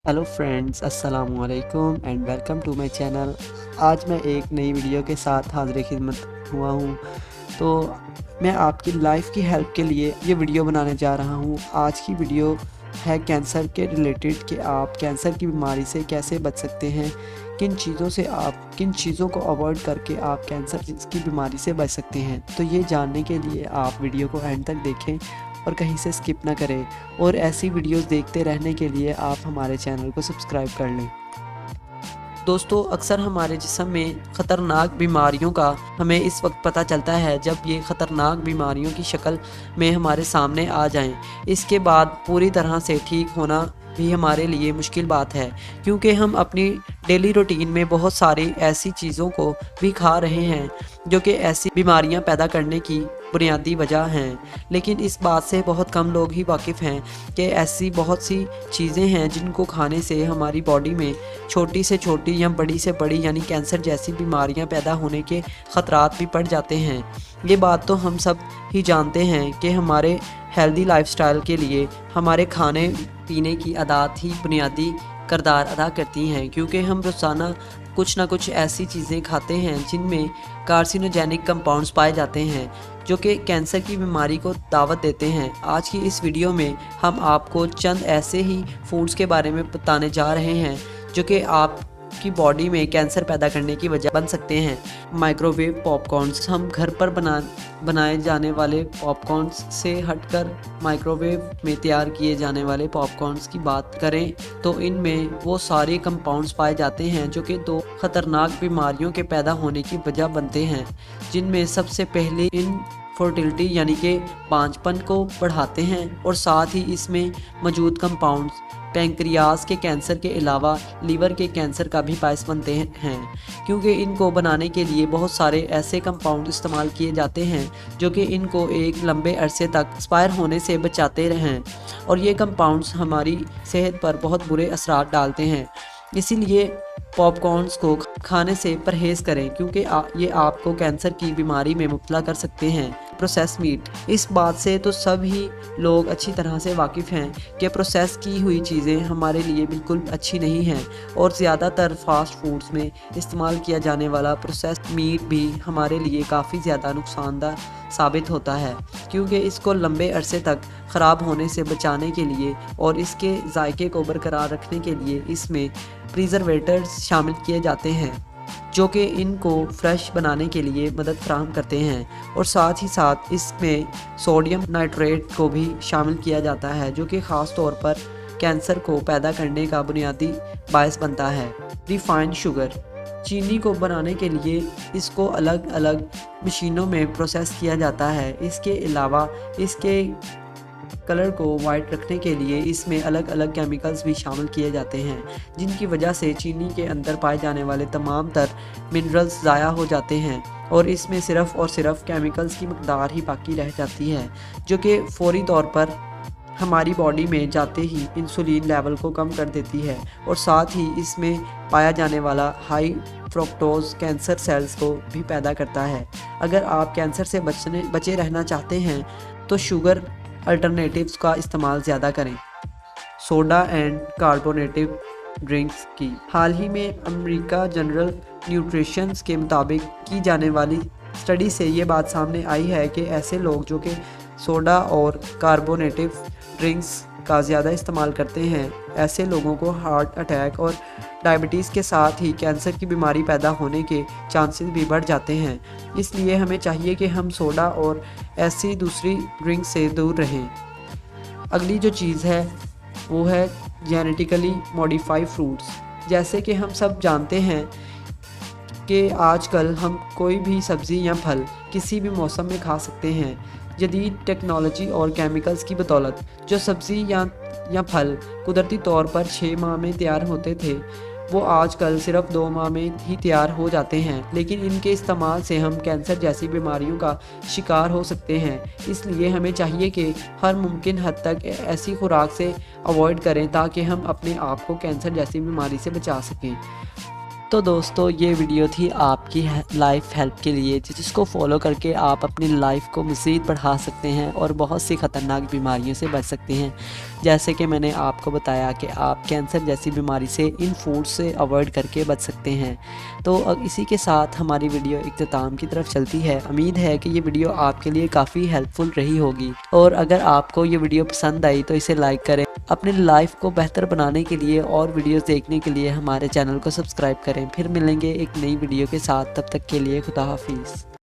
Hello friends, अस्सलाम वालेकुम and welcome to my channel. आज मैं एक नई वीडियो के साथ हाज़िर खिदमत हुआ हूँ। तो मैं आपकी लाइफ की हेल्प के लिए ये वीडियो बनाने जा रहा हूँ। आज की वीडियो है कैंसर के रिलेटेड कि आप कैंसर की बीमारी से कैसे बच सकते हैं, किन चीज़ों को अवॉइड करके आप कैंसर की बीमारी से बच सकते हैं। तो ये जानने के लिए आप वीडियो को एंड तक देखें और कहीं से स्किप ना करें, और ऐसी वीडियोस देखते रहने के लिए आप हमारे चैनल को सब्सक्राइब कर लें। दोस्तों, अक्सर हमारे जिस्म में ख़तरनाक बीमारियों का हमें इस वक्त पता चलता है जब ये ख़तरनाक बीमारियों की शक्ल में हमारे सामने आ जाएं। इसके बाद पूरी तरह से ठीक होना भी हमारे लिए मुश्किल बात है, क्योंकि हम अपनी डेली रूटीन में बहुत सारी ऐसी चीज़ों को भी खा रहे हैं जो कि ऐसी बीमारियां पैदा करने की बुनियादी वजह हैं। लेकिन इस बात से बहुत कम लोग ही वाकिफ़ हैं कि ऐसी बहुत सी चीज़ें हैं जिनको खाने से हमारी बॉडी में छोटी से छोटी या बड़ी से बड़ी यानी कैंसर जैसी बीमारियां पैदा होने के ख़तरात भी बढ़ जाते हैं। ये बात तो हम सब ही जानते हैं कि हमारे हेल्दी लाइफस्टाइल के लिए हमारे खाने पीने की आदत ही बुनियादी किरदार अदा करती हैं, क्योंकि हम रोज़ाना कुछ ना कुछ ऐसी चीज़ें खाते हैं जिनमें कार्सिनोजेनिक कंपाउंड्स पाए जाते हैं जो कि कैंसर की बीमारी को दावत देते हैं। आज की इस वीडियो में हम आपको चंद ऐसे ही फूड्स के बारे में बताने जा रहे हैं जो कि आपकी बॉडी में कैंसर पैदा करने की वजह बन सकते हैं। माइक्रोवेव पॉपकॉर्न्स, हम घर पर बनाए जाने वाले पॉपकॉर्न्स से हटकर माइक्रोवेव में तैयार किए जाने वाले पॉपकॉर्न्स की बात करें तो इनमें वो सारे कंपाउंड्स पाए जाते हैं जो कि दो खतरनाक बीमारियों के पैदा होने की वजह बनते हैं, जिनमें सबसे पहले इनफर्टिलिटी यानी कि बांझपन को बढ़ाते हैं, और साथ ही इसमें मौजूद कंपाउंड्स पैंक्रियाज के कैंसर के अलावा लीवर के कैंसर का भी बायस बनते हैं, क्योंकि इनको बनाने के लिए बहुत सारे ऐसे कंपाउंड इस्तेमाल किए जाते हैं जो कि इनको एक लंबे अरसे तक एक्सपायर होने से बचाते रहें, और ये कंपाउंड्स हमारी सेहत पर बहुत बुरे असरात डालते हैं। इसीलिए पॉपकॉर्न्स को खाने से परहेज़ करें, क्योंकि ये आपको कैंसर की बीमारी में मुब्तला कर सकते हैं। प्रोसेस मीट, इस बात से तो सभी लोग अच्छी तरह से वाकिफ़ हैं कि प्रोसेस की हुई चीज़ें हमारे लिए बिल्कुल अच्छी नहीं हैं, और ज़्यादातर फास्ट फूड्स में इस्तेमाल किया जाने वाला प्रोसेस मीट भी हमारे लिए काफ़ी ज़्यादा नुकसानदा साबित होता है, क्योंकि इसको लंबे अरसे तक ख़राब होने से बचाने के लिए और इसके जायके को बरकरार रखने के लिए इसमें प्रिजर्वेटर्स शामिल किए जाते हैं जो कि इनको फ्रेश बनाने के लिए मदद फराहम करते हैं, और साथ ही साथ इसमें सोडियम नाइट्रेट को भी शामिल किया जाता है जो कि ख़ास तौर पर कैंसर को पैदा करने का बुनियादी बायस बनता है। रिफाइंड शुगर, चीनी को बनाने के लिए इसको अलग अलग मशीनों में प्रोसेस किया जाता है। इसके अलावा इसके कलर को वाइट रखने के लिए इसमें अलग अलग केमिकल्स भी शामिल किए जाते हैं, जिनकी वजह से चीनी के अंदर पाए जाने वाले तमाम तर मिनरल्स ज़ाया हो जाते हैं, और इसमें सिर्फ़ और सिर्फ केमिकल्स की मकदार ही बाकी रह जाती है जो कि फ़ौरी तौर पर हमारी बॉडी में जाते ही इंसुलिन लेवल को कम कर देती है, और साथ ही इसमें पाया जाने वाला हाई फ्रुक्टोज कैंसर सेल्स को भी पैदा करता है। अगर आप कैंसर से बचे रहना चाहते हैं तो शुगर अल्टरनेटिव्स का इस्तेमाल ज़्यादा करें। सोडा एंड कार्बोनेटिव ड्रिंक्स की, हाल ही में अमेरिका जनरल न्यूट्रिशंस के मुताबिक की जाने वाली स्टडी से ये बात सामने आई है कि ऐसे लोग जो कि सोडा और कार्बोनेटिव ड्रिंक्स का ज़्यादा इस्तेमाल करते हैं, ऐसे लोगों को हार्ट अटैक और डायबिटीज़ के साथ ही कैंसर की बीमारी पैदा होने के चांसेस भी बढ़ जाते हैं। इसलिए हमें चाहिए कि हम सोडा और ऐसी दूसरी ड्रिंक से दूर रहें। अगली जो चीज़ है वो है जेनेटिकली मॉडिफाइड फ्रूट्स। जैसे कि हम सब जानते हैं कि आजकल हम कोई भी सब्ज़ी या फल किसी भी मौसम में खा सकते हैं। जदीद टेक्नोलॉजी और केमिकल्स की बदौलत जो सब्ज़ी या फल कुदरती तौर पर 6 माह में तैयार होते थे, वो आजकल सिर्फ 2 माह में ही तैयार हो जाते हैं। लेकिन इनके इस्तेमाल से हम कैंसर जैसी बीमारियों का शिकार हो सकते हैं। इसलिए हमें चाहिए कि हर मुमकिन हद तक ऐसी खुराक से अवॉइड करें ताकि हम अपने आप को कैंसर जैसी बीमारी से बचा सकें। तो दोस्तों ये वीडियो थी आपकी लाइफ हेल्प के लिए, जिसको फॉलो करके आप अपनी लाइफ को मज़ीद बढ़ा सकते हैं और बहुत सी ख़तरनाक बीमारियों से बच सकते हैं। जैसे कि मैंने आपको बताया कि आप कैंसर जैसी बीमारी से इन फूड से अवॉइड करके बच सकते हैं। तो अब इसी के साथ हमारी वीडियो इख्तिताम की तरफ चलती है। उम्मीद है कि ये वीडियो आपके लिए काफ़ी हेल्पफुल रही होगी, और अगर आपको ये वीडियो पसंद आई तो इसे लाइक करें। अपनी लाइफ को बेहतर बनाने के लिए और वीडियोस देखने के लिए हमारे चैनल को सब्सक्राइब करें। फिर मिलेंगे एक नई वीडियो के साथ, तब तक के लिए खुदा हाफिज़।